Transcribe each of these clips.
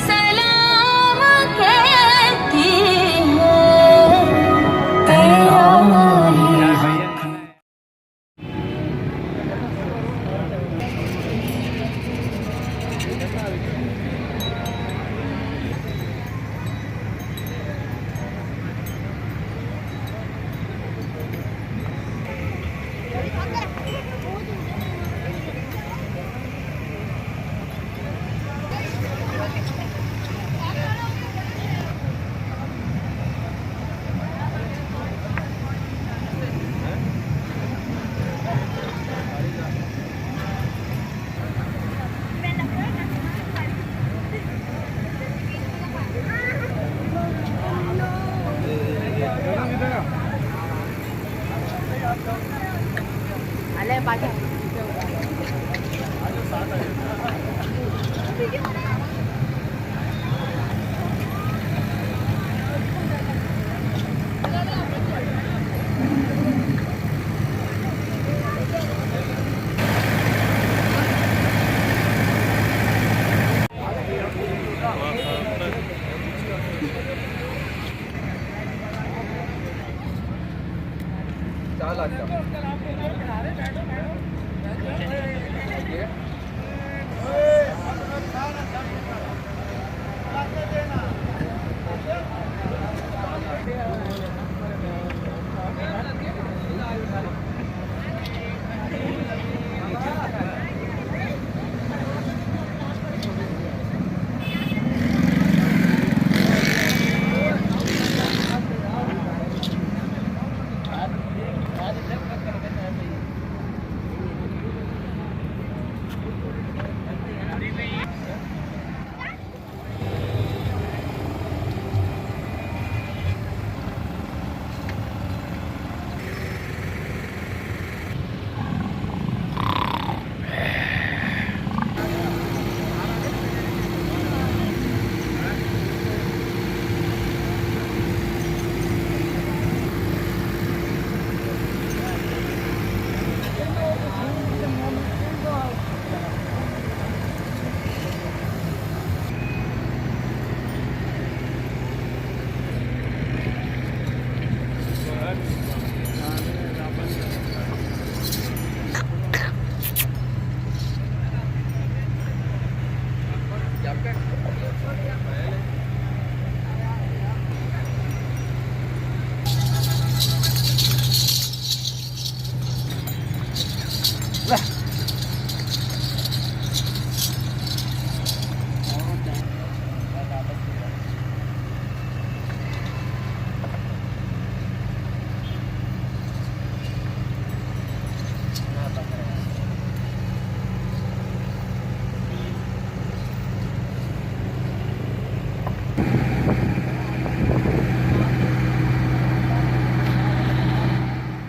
सलाम कहती है तेरा अले पाजा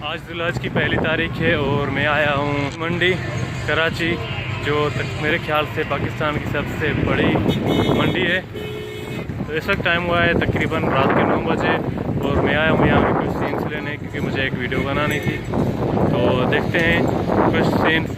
आज जुलहज की पहली तारीख है और मैं आया हूँ मंडी कराची, जो मेरे ख्याल से पाकिस्तान की सबसे बड़ी मंडी है। तो इस वक्त टाइम हुआ है तकरीबन रात के 9 बजे और मैं आया हूँ यहाँ पे कुछ सीन्स लेने, क्योंकि मुझे एक वीडियो बनानी थी। तो देखते हैं कुछ सीन्स।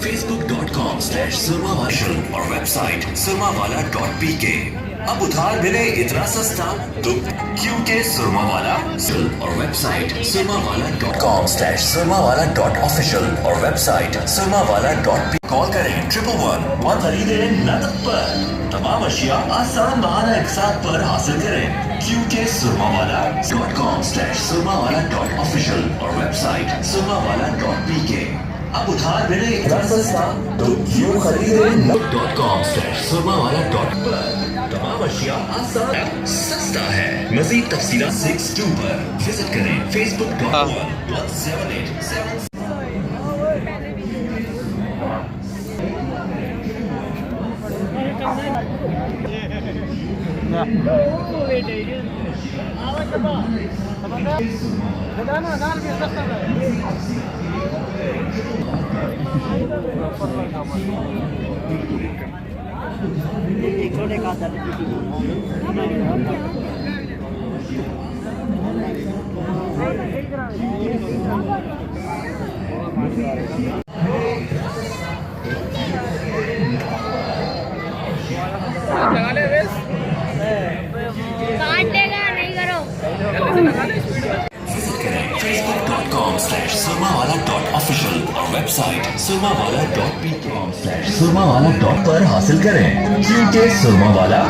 facebook.com/surmawala और वेबसाइट surmawala.pk। अब उधार मिले इतना सस्ता तो क्यों के सुरमावाला और वेबसाइट surmawala.com/surmawala.official और वेबसाइट surmawala.pk। कॉल करें 111 खरीदे नकद पर। तमाम अशिया आसान बहाना एक साथ पर हासिल करें। क्योंकि surmawala.com/surmawala.official और वेबसाइट surmawala.pk। अब उधार मिले इतना सस्ता तो क्यों खरीदे .com/surmawala.पर। तमाम अशिया आसान सस्ता है। मजीद तफसीलात 62 पर विजिट करें facebook.com/17877। काटेगा नहीं करो facebook.com/surmawala.official और वेबसाइट surmawala.pk/surmawala. पर हासिल करें क्योंकि सुरमावाला